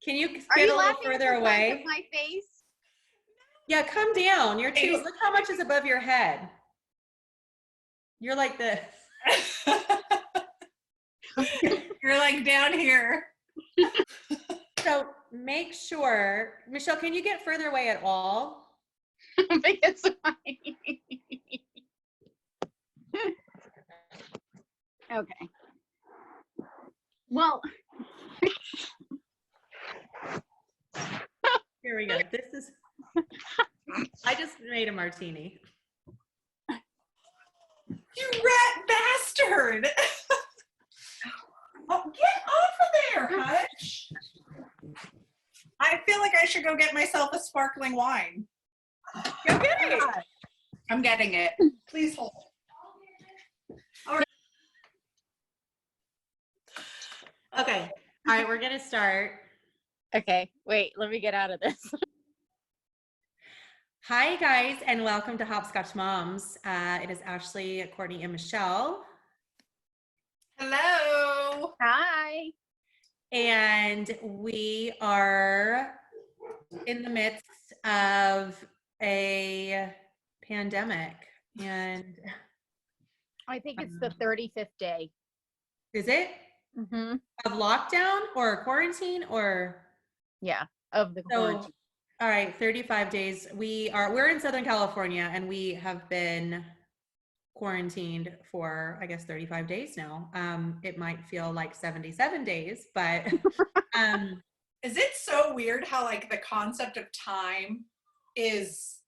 Can you Are get you a little laughing further at the fact away? of my face? Yeah, come down. You're too, look how much is above your head. You're like this. You're like down here. So make sure, Michelle, can you get further away at all? Because okay. Well, Here we go. This is, I just made a martini. You rat bastard. Oh, get off of there, Hutch. I feel like I should go get myself a sparkling wine. Go get it. I'm getting it. Please hold. All right. Okay. All right, we're going to start. okay. Wait, let me get out of this. Hi, guys, and welcome to Hopscotch Moms. It is Ashley, Courtney, and Michelle. Hello. Hi. And we are in the midst of a pandemic. And I think it's the 35th day. is it Mm-hmm. of lockdown or quarantine or? Yeah, of the quarantine. All right, 35 days. We're in Southern California and we have been quarantined for, I guess, 35 days now. It might feel like 77 days, but Is it so weird how like the concept of time is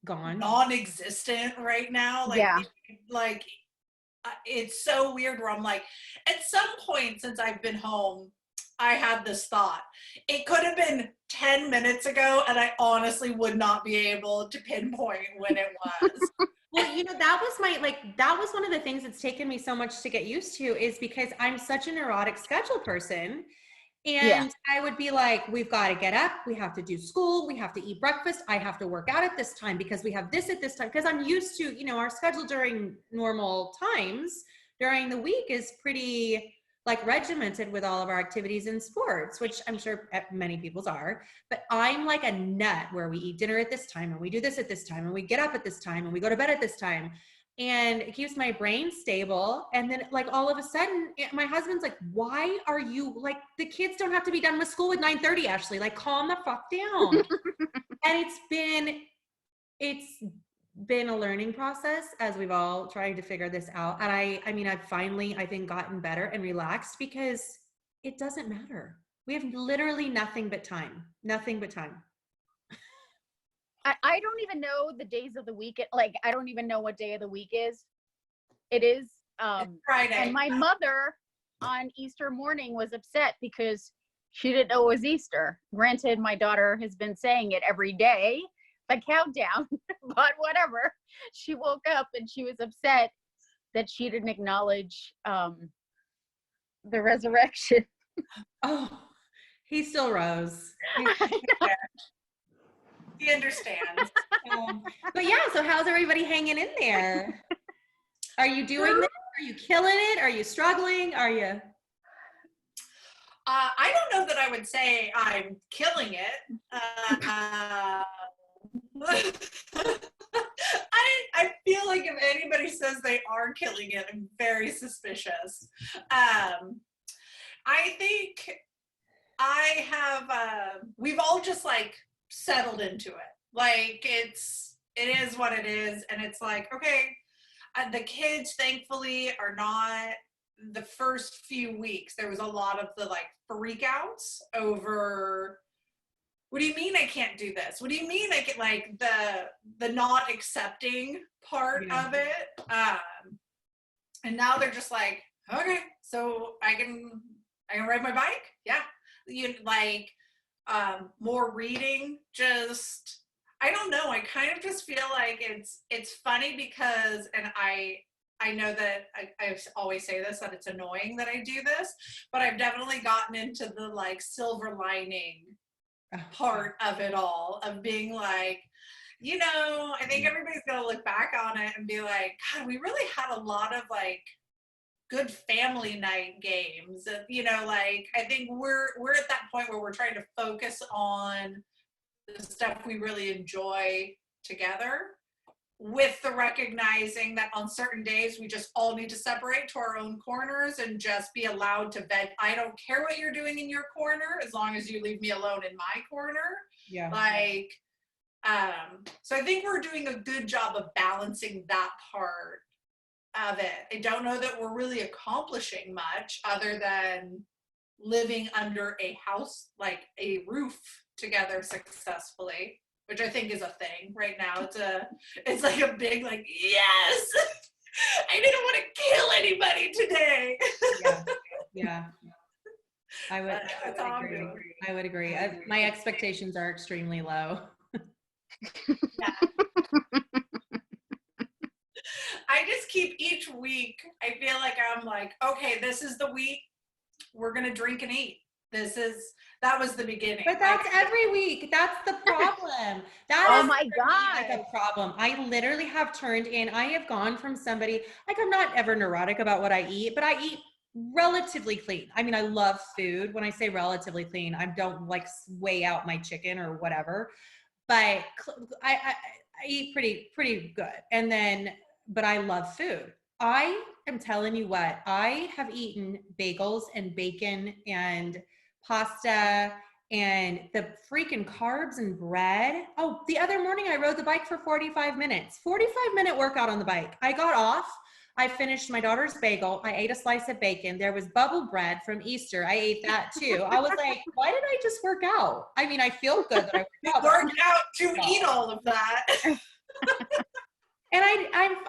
gone, non-existent right now? Like, yeah. It's so weird where I'm like, at some point since I've been home, I had this thought. It could have been 10 minutes ago, and I honestly would not be able to pinpoint when it was. Well, that was one of the things that's taken me so much to get used to, is because I'm such a neurotic schedule person. And I would be like, we've got to get up. We have to do school. We have to eat breakfast. I have to work out at this time because we have this at this time. Because I'm used to, our schedule during normal times during the week is pretty like regimented with all of our activities and sports, which I'm sure many people's are. But I'm like a nut where we eat dinner at this time and we do this at this time and we get up at this time and we go to bed at this time. And it keeps my brain stable. And then like all of a sudden my husband's like, why are you like, the kids don't have to be done with school at 9:30, Ashley, like calm the fuck down. And it's been a learning process as we've all tried to figure this out. And I mean, I've finally, I think, gotten better and relaxed because it doesn't matter. We have literally nothing but time. I don't even know the days of the week. Like, I don't even know what day of the week is. It is Friday. And my mother on Easter morning was upset because she didn't know it was Easter. Granted, my daughter has been saying it every day, the countdown, but whatever. She woke up and she was upset that she didn't acknowledge the resurrection. Oh, he still rose. He understands. But yeah, so how's everybody hanging in there? Are you doing this? Are you killing it? Are you struggling? Are you? I don't know that I would say I'm killing it. I feel like if anybody says they are killing it, I'm very suspicious. I think I have, we've all just like settled into it. Like it is what it is. And it's like, okay, the kids thankfully are not, the first few weeks, there was a lot of the like freak outs over, what do you mean I can't do this? What do you mean I can, like the not accepting part of it. And now they're just like, okay, so I can ride my bike. Yeah. More reading, just, I don't know. I kind of just feel like it's funny because, and I know that I always say this, that it's annoying that I do this, but I've definitely gotten into the like silver lining part of it all, of being like, I think everybody's gonna look back on it and be like, God, we really had a lot of like good family night games. You know, like I think we're at that point where we're trying to focus on the stuff we really enjoy together, with the recognizing that on certain days we just all need to separate to our own corners and just be allowed to vent. I don't care what you're doing in your corner as long as you leave me alone in my corner. Yeah. Like, so I think we're doing a good job of balancing that part of it. I don't know that we're really accomplishing much other than living under a house, like a roof together successfully, which I think is a thing right now. It's like a big, like, yes, I didn't want to kill anybody today. Yeah. I would agree. My expectations are extremely low. Yeah. I just keep each week, I feel like I'm like, okay, this is the week we're going to drink and eat. That was the beginning. But that's like, every week. That's the problem. Oh my God. Like a problem. I literally have turned in, I have gone from somebody, like I'm not ever neurotic about what I eat, but I eat relatively clean. I mean, I love food. When I say relatively clean, I don't like weigh out my chicken or whatever, but I eat pretty good. And then, but I love food. I am telling you what, I have eaten bagels and bacon and pasta and the freaking carbs and bread. Oh, the other morning I rode the bike for 45 minutes, 45-minute workout on the bike. I got off, I finished my daughter's bagel. I ate a slice of bacon. There was bubble bread from Easter. I ate that too. I was like, why did I just work out? I mean, I feel good that I worked out to eat all of that. And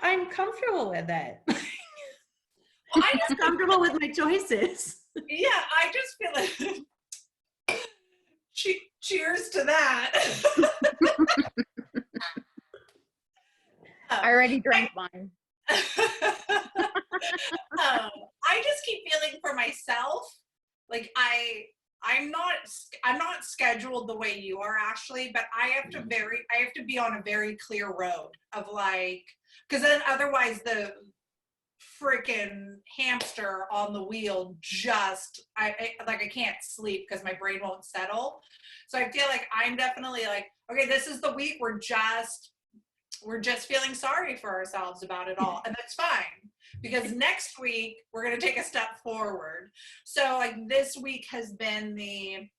I'm comfortable with it. Well, I'm just comfortable with my choices. Yeah, I just feel like cheers to that. I already drank mine. I just keep feeling for myself like I'm not scheduled the way you are, Ashley, but I have to be on a very clear road of like, because then otherwise the freaking hamster on the wheel I can't sleep because my brain won't settle. So I feel like I'm definitely like, okay, this is the week we're just feeling sorry for ourselves about it all, and that's fine because next week we're going to take a step forward. So like this week has been the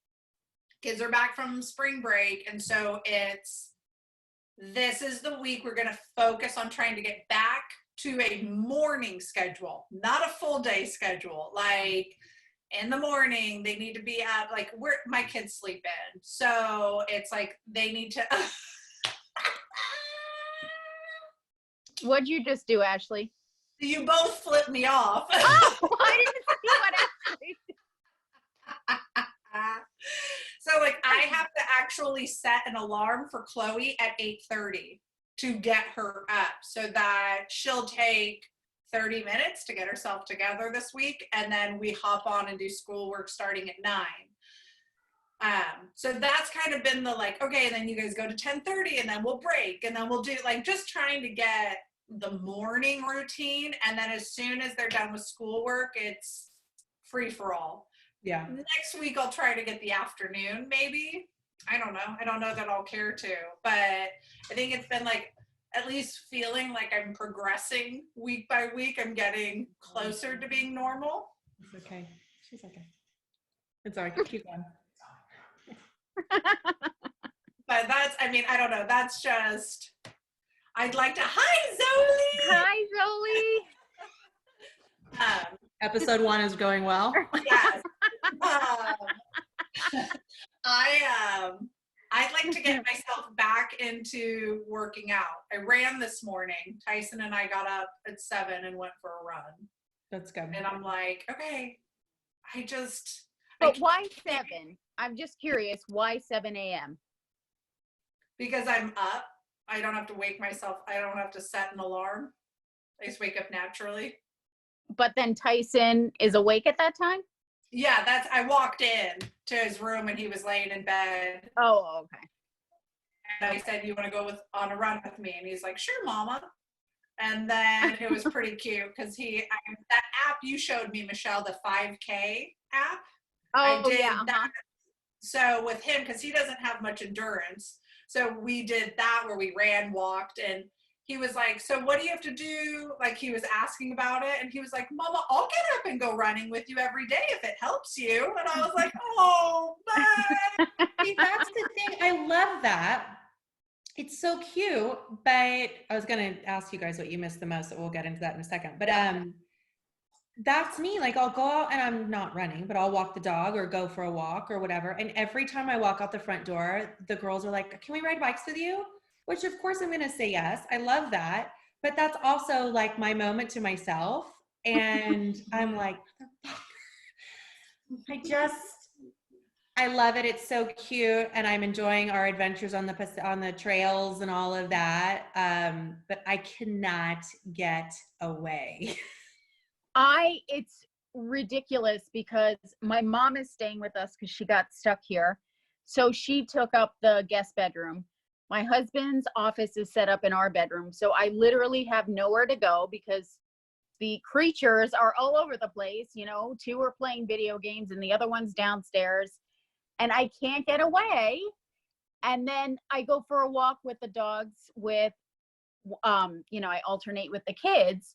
kids are back from spring break, and so this is the week we're going to focus on trying to get back to a morning schedule, not a full day schedule. Like in the morning, they need to be at like where my kids sleep in. So it's like they need to. What'd you just do, Ashley? You both flipped me off. Oh, I didn't see what Ashley. So like I have to actually set an alarm for Chloe at 8:30 to get her up so that she'll take 30 minutes to get herself together this week, and then we hop on and do schoolwork starting at 9. So that's kind of been the like, okay, and then you guys go to 10:30 and then we'll break and then we'll do like just trying to get the morning routine, and then as soon as they're done with schoolwork, it's free for all. Yeah. Next week I'll try to get the afternoon maybe. I don't know that I'll care to, but I think it's been like at least feeling like I'm progressing week by week. I'm getting closer to being normal. It's okay. She's okay. It's all right. Keep going. But that's, I mean, I don't know. That's just, I'd like to, hi, Zoe. Hi, Zoe. Episode 1 is going well. Yes. I'd like to get myself back into working out. I ran this morning. Tyson and I got up at 7 and went for a run. That's good. And I'm like, okay, But why 7? I'm just curious, why 7 a.m.? Because I'm up. I don't have to wake myself. I don't have to set an alarm. I just wake up naturally. But then Tyson is awake at that time? Yeah, I walked in to his room and he was laying in bed. Oh, okay. And I said, you want to go on a run with me? And he's like, sure, mama. And then it was pretty cute because that app you showed me, Michelle, the 5K app. I Oh did yeah. that. So with him, because he doesn't have much endurance, so we did that where we ran, walked, and he was like, "So what do you have to do?" Like he was asking about it, and he was like, "Mama, I'll get up and go running with you every day if it helps you." And I was like, "Oh, man." See, that's the thing. I love that. It's so cute, but I was gonna ask you guys what you miss the most, so we'll get into that in a second. But that's me. Like I'll go out and I'm not running, but I'll walk the dog or go for a walk or whatever. And every time I walk out the front door, the girls are like, "Can we ride bikes with you?" Which of course I'm gonna say yes. I love that. But that's also like my moment to myself. And I'm like, I just I love it. It's so cute, and I'm enjoying our adventures on the trails and all of that. But I cannot get away. It's ridiculous because my mom is staying with us because she got stuck here. So she took up the guest bedroom. My husband's office is set up in our bedroom. So I literally have nowhere to go because the creatures are all over the place. You know, two are playing video games and the other one's downstairs. And I can't get away. And then I go for a walk with the dogs with, I alternate with the kids.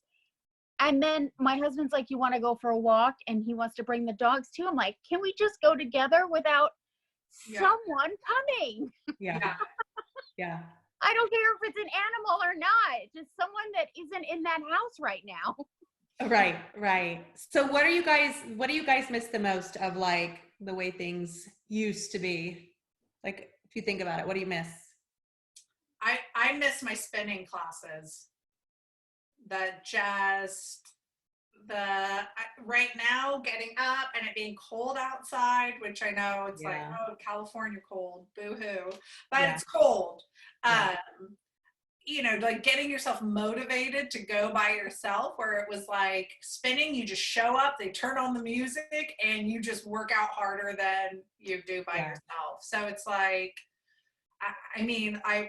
And then my husband's like, "You want to go for a walk?" And he wants to bring the dogs too. I'm like, "Can we just go together without someone coming?" Yeah. Yeah. I don't care if it's an animal or not. Just someone that isn't in that house right now. Right, right. So what do you guys miss the most of like the way things used to be? Like if you think about it, what do you miss? I miss my spinning classes. That just right now getting up and it being cold outside, which I know it's like, Yeah. oh, California cold, boo-hoo, but Yeah. it's cold. Yeah. Like getting yourself motivated to go by yourself, where it was like spinning, you just show up, they turn on the music, and you just work out harder than you do by yourself. So it's like,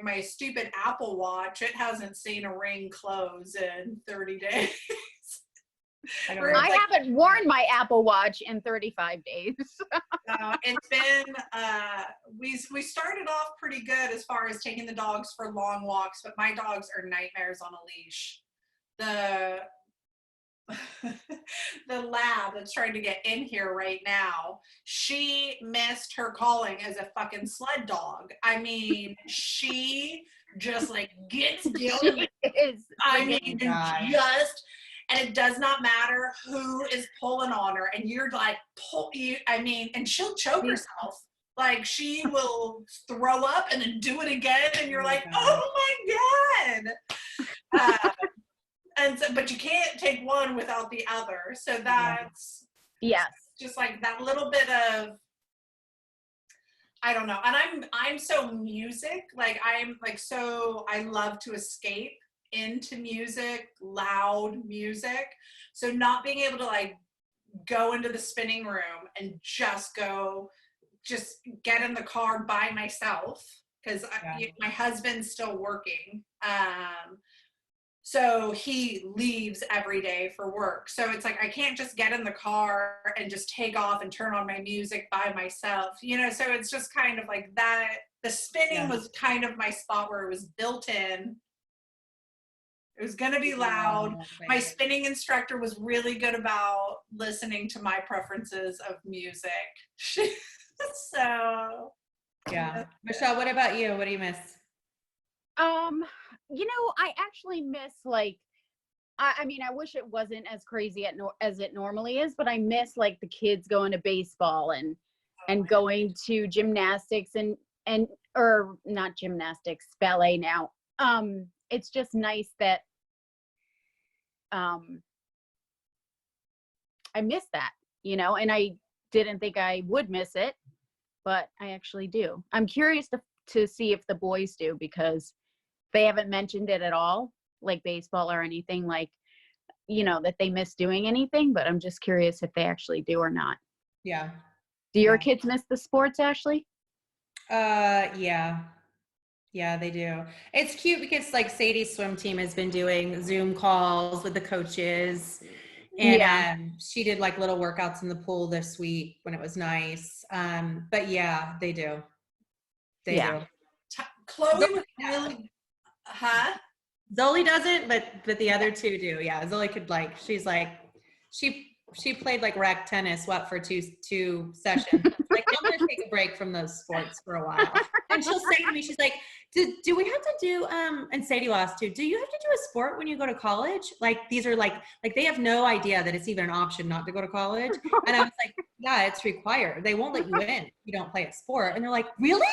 my stupid Apple Watch, it hasn't seen a ring close in 30 days. I haven't worn my Apple Watch in 35 days. It's been, we started off pretty good as far as taking the dogs for long walks, but my dogs are nightmares on a leash. The lab that's trying to get in here right now, she missed her calling as a fucking sled dog. I mean, she just like gets guilty. And it does not matter who is pulling on her, and you're like, and she'll choke herself. Like she will throw up and then do it again, and you're like, oh my god. But you can't take one without the other. So that's just like that little bit of, I don't know. And I'm so music, like I'm like, so I love to escape into music, loud music. So not being able to like go into the spinning room and just get in the car by myself, because my husband's still working. So he leaves every day for work. So it's like, I can't just get in the car and just take off and turn on my music by myself, so it's just kind of like that. The spinning was kind of my spot where it was built in. It was going to be loud. My spinning instructor was really good about listening to my preferences of music. So. Yeah. Michelle, what about you? What do you miss? I actually miss like, I wish it wasn't as crazy as it normally is, but I miss like the kids going to baseball and going to gymnastics or not gymnastics, ballet now. It's just nice that I miss that, and I didn't think I would miss it, but I actually do. I'm curious to see if the boys do, because they haven't mentioned it at all, like baseball or anything, like, that they miss doing anything, but I'm just curious if they actually do or not. Yeah. Do your kids miss the sports, Ashley? Yeah. Yeah, they do. It's cute because like Sadie's swim team has been doing Zoom calls with the coaches, and Yeah. she did like little workouts in the pool this week when it was nice. But yeah, they do. They Yeah. do. Chloe Zoe, was really, huh? Zoe doesn't, but the other two do. Yeah, Zoe could like. She's like, she played like rack tennis what for two sessions. Like I'm gonna take a break from those sports for a while. And she'll say to me, she's like, do we have to do and Sadie will ask too, do you have to do a sport when you go to college? Like these are like they have no idea that it's even an option not to go to college. And I was like, yeah, it's required. They won't let you in if you don't play a sport. And they're like, really?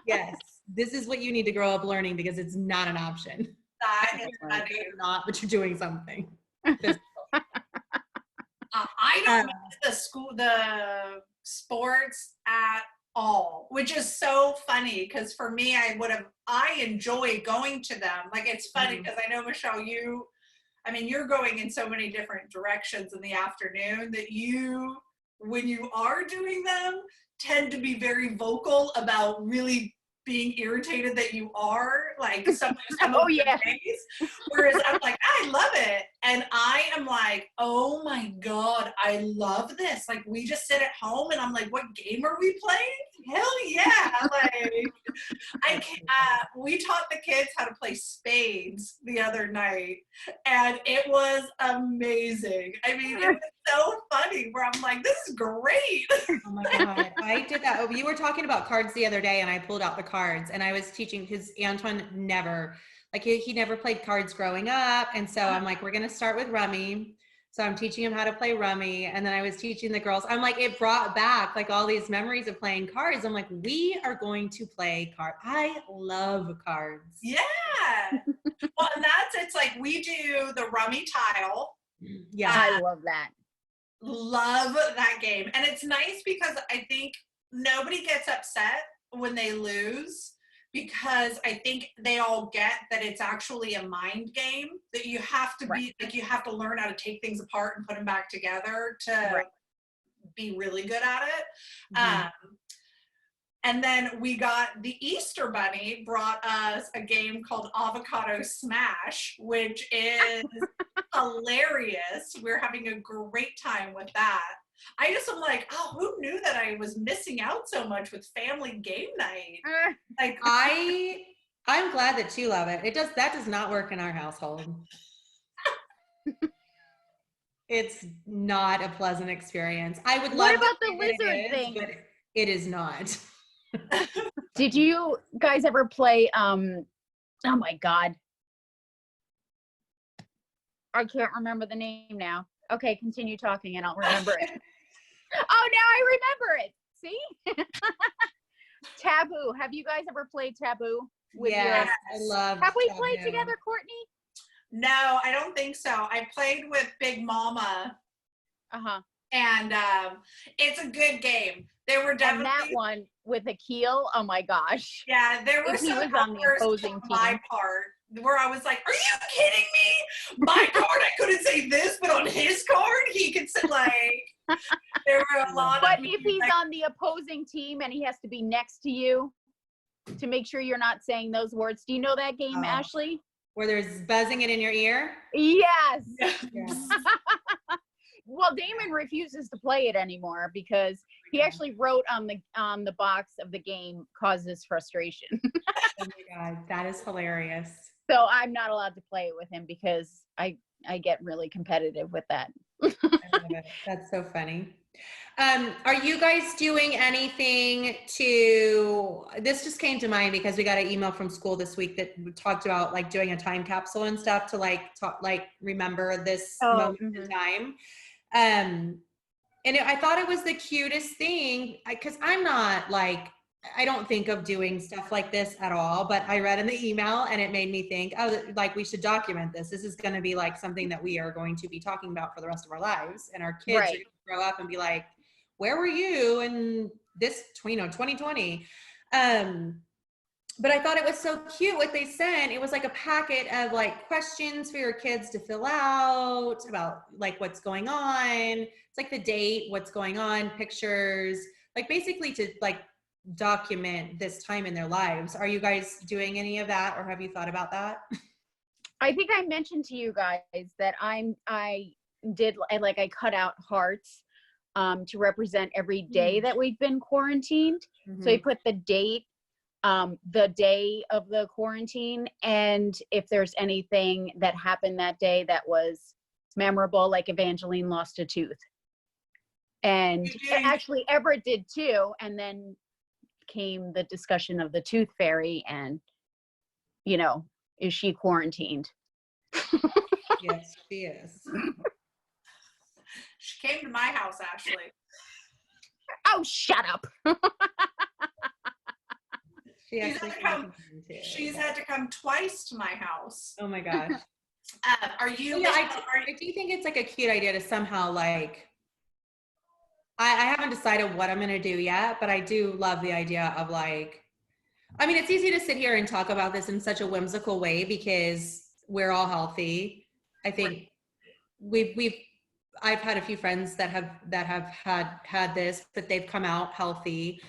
Yes, this is what you need to grow up learning because it's not an option. That is You're funny. not, but you're doing something. I don't miss the sports at all, which is so funny because for me, I enjoy going to them. Like it's funny because I know, Michelle, you're going in so many different directions in the afternoon that when you are doing them, tend to be very vocal about really being irritated that you are like some Oh, of yeah. the days. Whereas I'm like, I love it. And I am like, oh my God, I love this. Like we just sit at home and I'm like, what game are we playing? Hell yeah. Like we taught the kids how to play spades the other night and it was amazing. I mean, it was so funny where I'm like, this is great. Oh my God. I did that. Oh, you were talking about cards the other day and I pulled out the cards and I was teaching because Antoine never, like he never played cards growing up. And so I'm like, we're going to start with rummy. So I'm teaching him how to play rummy. And then I was teaching the girls, I'm like, it brought back like all these memories of playing cards. I'm like, we are going to play cards. I love cards. Yeah. Well, and it's like we do the rummy tile. Yeah. I love that. Love that game. And it's nice because I think nobody gets upset when they lose because I think they all get that it's actually a mind game that you have to be like you have to learn how to take things apart and put them back together to be really good at it. And then we got the Easter Bunny brought us a game called Avocado Smash, which is hilarious. We're having a great time with that. I just am like, oh, who knew that I was missing out so much with family game night? Like I'm glad that you love it. That does not work in our household. It's not a pleasant experience. I would love. What about the lizard thing? But it is not. Did you guys ever play oh my God, I can't remember the name now. Okay, continue talking and I'll remember it. Oh, now I remember it. See? Taboo. Have you guys ever played Taboo? Yes, I love. Have we Taboo. played together, Courtney? No, I don't think so. I played with Big Mama. And it's a good game. There were definitely and that one with Akil. Oh my gosh. Yeah, there were some on the opposing team. My part where I was like, "Are you kidding me? My card, I couldn't say this, but on his card, he could say like." There were a lot. But if he's on the opposing team and he has to be next to you to make sure you're not saying those words, do you know that game, Ashley? Where there's buzzing it in your ear? Yes. Yes. Well, Damon refuses to play it anymore because he actually wrote on the box of the game causes frustration. Oh my God, that is hilarious. So I'm not allowed to play it with him because I get really competitive with that. I love it. That's so funny. Are you guys doing anything this just came to mind because we got an email from school this week that talked about like doing a time capsule and stuff to remember this moment in time. And I thought it was the cutest thing because I'm not like, I don't think of doing stuff like this at all, but I read in the email and it made me think, oh, like we should document this. This is going to be like something that we are going to be talking about for the rest of our lives. And our kids are going to grow up and be like, where were you in this, 2020? But I thought it was so cute what they sent. It was like a packet of like questions for your kids to fill out about like what's going on. It's like the date, what's going on, pictures, like basically to like document this time in their lives. Are you guys doing any of that, or have you thought about that? I think I mentioned to you guys that I cut out hearts to represent every day that we've been quarantined. So I put the date, the day of the quarantine, and if there's anything that happened that day that was memorable, like Evangeline lost a tooth. And actually Everett did too. And then came the discussion of the tooth fairy and, you know, is she quarantined? Yes, she is. She came to my house, actually. Oh, shut up. She's had to come twice to my house. Oh my gosh. Are you? Yeah, I do think it's like a cute idea to somehow like, I haven't decided what I'm going to do yet, but I do love the idea of like, I mean, it's easy to sit here and talk about this in such a whimsical way because we're all healthy. I think I've had a few friends that have had this, but they've come out healthy.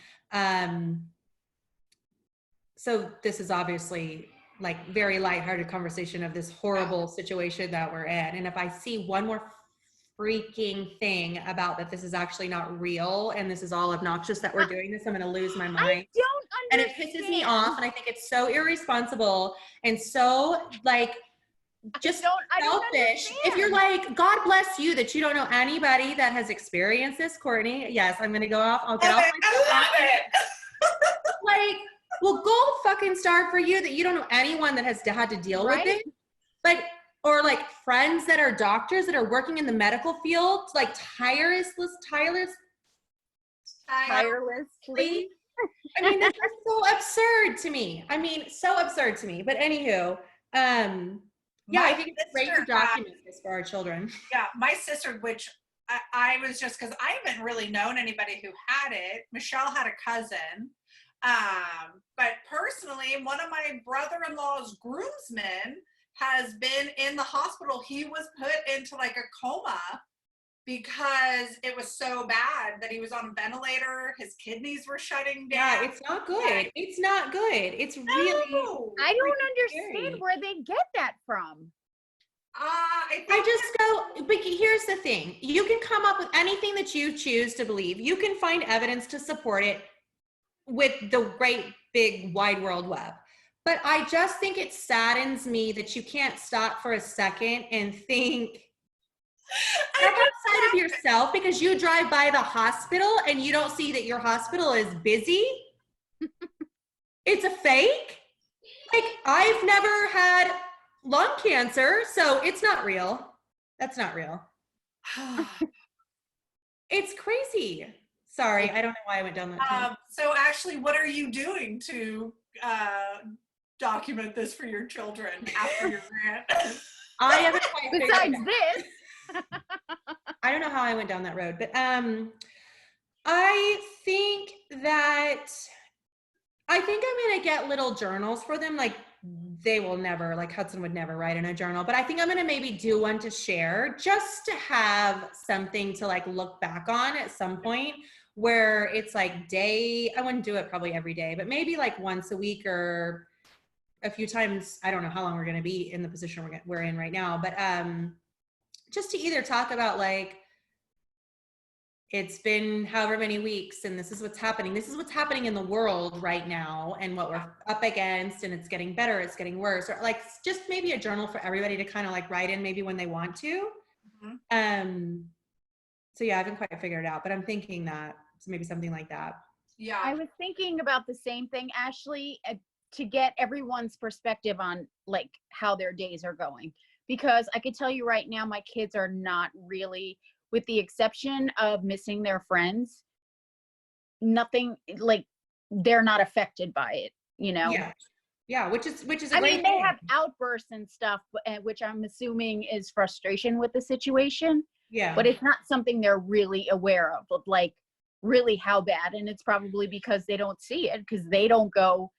So this is obviously like very lighthearted conversation of this horrible situation that we're in. And if I see one more freaking thing about that this is actually not real and this is all obnoxious that we're doing this, I'm going to lose my mind. I don't understand. And it pisses me off, and I think it's so irresponsible and so like just selfish. If you're like, God bless you that you don't know anybody that has experienced this, Courtney. Yes, I'm going to go off. I'll get off. I love it. Like, well, gold fucking star for you that you don't know anyone that has had to deal with it. Like, or like friends that are doctors that are working in the medical field, like tirelessly. I mean, this is so absurd to me. But anywho, yeah, I think it's great to document this for our children. Yeah, my sister, which I was just, because I haven't really known anybody who had it. Michelle had a cousin. But personally, one of my brother-in-law's groomsmen has been in the hospital. He was put into like a coma because it was so bad that he was on a ventilator. His kidneys were shutting down. Yeah, it's not good. It's not good. It's really. I don't understand where they get that from. I just go, but here's the thing. You can come up with anything that you choose to believe. You can find evidence to support it with the great big wide world web. But I just think it saddens me that you can't stop for a second and think outside of yourself because you drive by the hospital and you don't see that your hospital is busy. It's a fake. Like, I've never had lung cancer, so it's not real. That's not real. It's crazy. Sorry, I don't know why I went down that. So Ashley, what are you doing to document this for your children after your grant? I haven't quite figured Besides it out. this. I don't know how I went down that road, but I think I'm gonna get little journals for them. Like, they will never, like Hudson would never write in a journal, but I think I'm gonna maybe do one to share, just to have something to like look back on at some point, where it's like I wouldn't do it probably every day, but maybe like once a week or a few times. I don't know how long we're gonna be in the position we're in right now, but just to either talk about like, it's been however many weeks and this is what's happening. This is what's happening in the world right now and what we're up against, and it's getting better, it's getting worse, or like just maybe a journal for everybody to kind of like write in maybe when they want to. So yeah, I haven't quite figured it out, but I'm thinking that maybe something like that. Yeah. I was thinking about the same thing, Ashley, to get everyone's perspective on like how their days are going. Because I could tell you right now, my kids are not really, with the exception of missing their friends, nothing, like, they're not affected by it, you know? Yeah, which is I mean, they have outbursts and stuff, which I'm assuming is frustration with the situation. Yeah. But it's not something they're really aware of like really how bad. And it's probably because they don't see it, because they don't go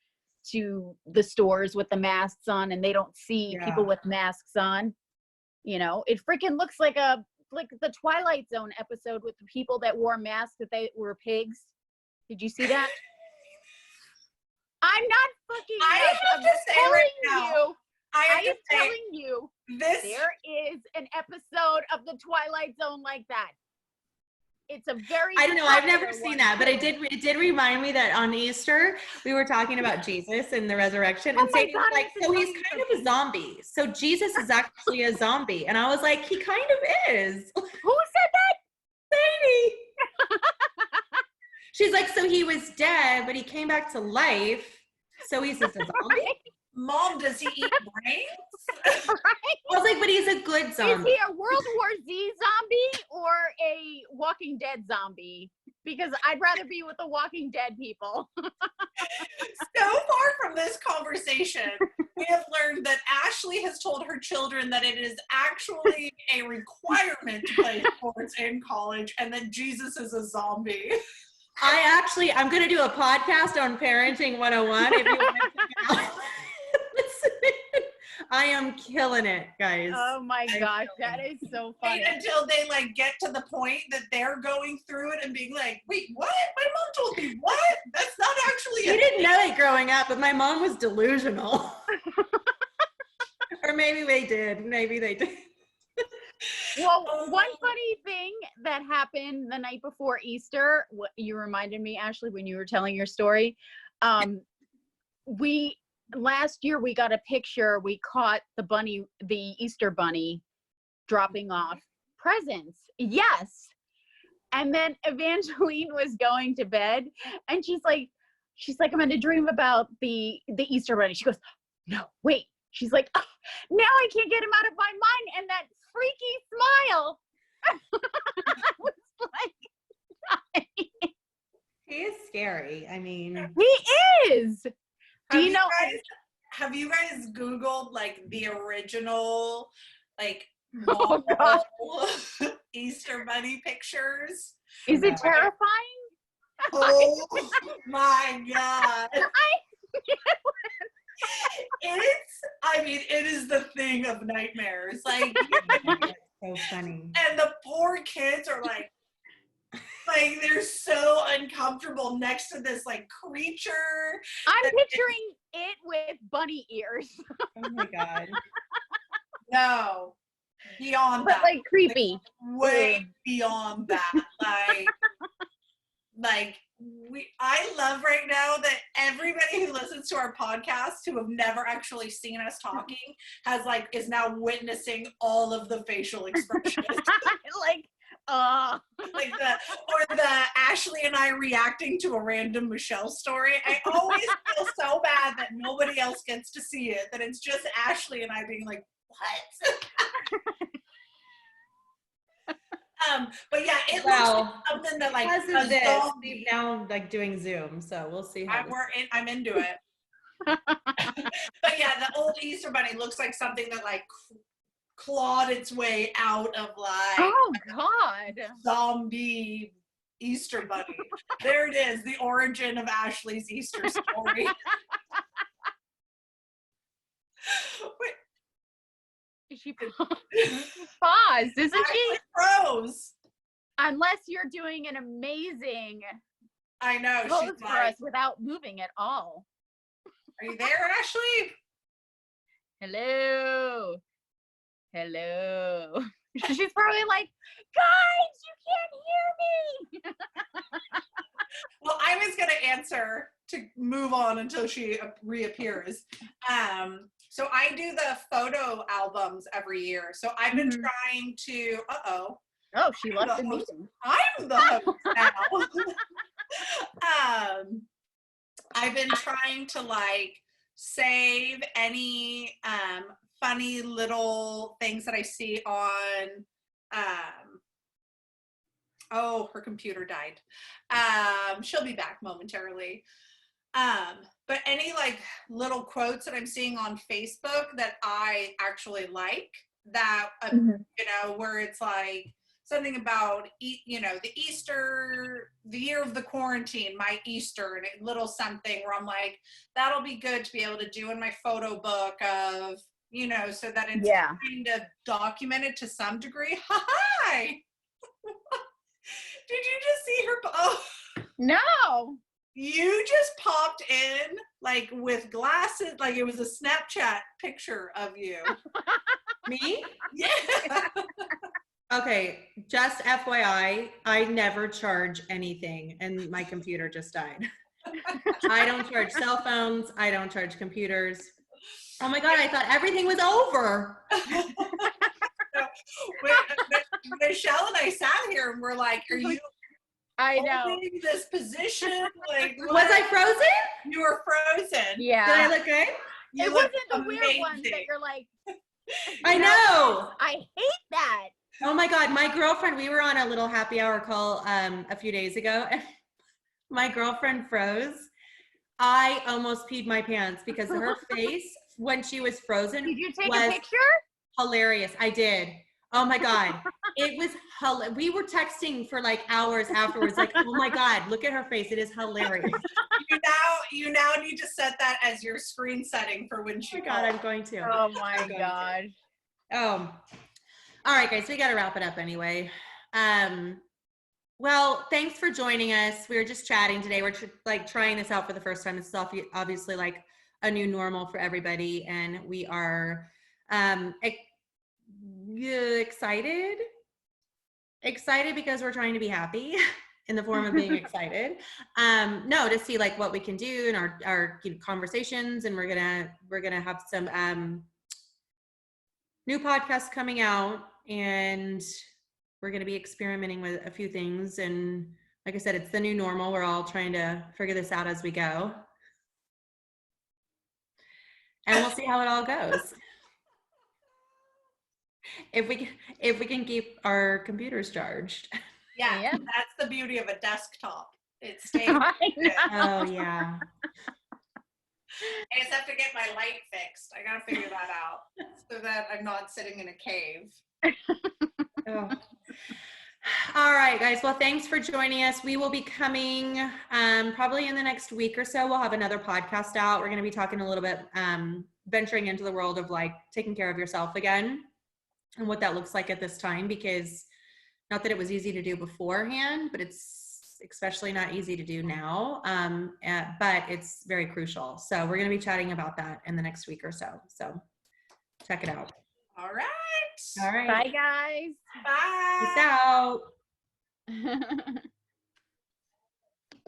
to the stores with the masks on and they don't see people with masks on. You know, it freaking looks like the Twilight Zone episode with the people that wore masks that they were pigs. Did you see that? I'm not fucking I nuts. have to say right now, I am telling you, this. there is an episode of The Twilight Zone like that. It's a very I don't know. I've never popular seen one, that, but too. it did remind me that on Easter we were talking about Jesus and the resurrection, Oh and my Sadie was God, I like, have to "So tell he's you kind of a zombie. So Jesus is actually a zombie," and I was like, "He kind of is." Who said that? Sadie. She's like, "So he was dead, but he came back to life. So he's just a zombie." Mom, does he eat brains? Right? I was like, "But he's a good Is zombie." he a World War Z zombie or a Walking Dead zombie? Because I'd rather be with the Walking Dead people. So far from this conversation, we have learned that Ashley has told her children that it is actually a requirement to play sports in college, and that Jesus is a zombie. I'm going to do a podcast on Parenting 101 if you want to check it out. I am killing it, guys. Oh my gosh, that is so funny. Until they like get to the point that they're going through it and being like, wait, what? My mom told me what? That's not actually We didn't know it growing up, but my mom was delusional. Or maybe they did. Maybe they did. Well, one funny thing that happened the night before Easter, what you reminded me, Ashley, when you were telling your story. Last year we got a picture. We caught the Easter bunny dropping off presents. Yes. And then Evangeline was going to bed, and she's like, I'm going to dream about the Easter bunny. She goes, no, wait. She's like, oh, now I can't get him out of my mind. And that freaky smile. I was like, He is scary. I mean, he is. Have you guys Googled like the original like Oh, gosh. Easter bunny pictures? Is it terrifying? Oh my God. It is the thing of nightmares. Like, so funny. and the poor kids are like they're so uncomfortable next to this like creature. I'm picturing it with bunny ears. Oh my God. No, beyond But that. like creepy. Way beyond that. I love right now that everybody who listens to our podcast who have never actually seen us talking is now witnessing all of the facial expressions. The Ashley and I reacting to a random Michelle story. I always feel so bad that nobody else gets to see it, that it's just Ashley and I being like, what? But yeah, it looks like something that like because of this, we're now like doing Zoom, so we'll see how I'm into it. But yeah, the old Easter bunny looks like something that like clawed its way out of like oh God, zombie Easter bunny. There it is, the origin of Ashley's Easter story. Wait. She paused, isn't she? Froze. Unless you're doing an amazing I know. pose for us without moving at all. Are you there, Ashley? Hello. Hello. She's probably like, guys, you can't hear me. Well, I was going to answer to move on until she reappears. So I do the photo albums every year. So I've been trying to, Oh, she left the meeting. I'm the host now. I've been trying to like save any funny little things that I see on, oh, her computer died. She'll be back momentarily. But any like little quotes that I'm seeing on Facebook that I actually like, that, where it's like something about, the Easter, the year of the quarantine, my Easter, and a little something where I'm like, that'll be good to be able to do in my photo book of, so that it's kind of documented to some degree. Hi! Did you just see her? Oh. No. You just popped in like with glasses, like it was a Snapchat picture of you. Me? Yeah. Okay, just FYI, I never charge anything and my computer just died. I don't charge cell phones. I don't charge computers. Oh my God, I thought everything was over. Michelle and I sat here and we're like, are you I know. holding this position? Like, Was I frozen? You were frozen. Yeah. Did I look good? You It look wasn't the weird ones amazing. that you're like, I know. I hate that. Oh my God, my girlfriend, we were on a little happy hour call a few days ago, and my girlfriend froze. I almost peed my pants because her face when she was frozen Did you take was a picture? hilarious. I did. Oh my God. It was we were texting for like hours afterwards, like, oh my God, look at her face. It is hilarious. You now need to set that as your screen setting for when she Oh my God, I'm going to. Oh my God. Oh, all right, guys, we got to wrap it up anyway. Well, thanks for joining us. We were just chatting today. We're like trying this out for the first time. This is obviously like a new normal for everybody, and we are excited because we're trying to be happy in the form of being excited. No, to see like what we can do in our conversations, and we're gonna have some new podcasts coming out, and we're going to be experimenting with a few things. And like I said, it's the new normal. We're all trying to figure this out as we go. And we'll see how it all goes. If we can keep our computers charged. Yeah, Yeah. that's the beauty of a desktop. It stays. I know. Oh yeah. I just have to get my light fixed. I gotta figure that out so that I'm not sitting in a cave. Oh. All right, guys. Well, thanks for joining us. We will be coming probably in the next week or so. We'll have another podcast out. We're going to be talking a little bit, venturing into the world of like taking care of yourself again and what that looks like at this time, because not that it was easy to do beforehand, but it's especially not easy to do now. But it's very crucial. So we're going to be chatting about that in the next week or so. So check it out. All right. All right. Bye, guys. Bye. Peace out.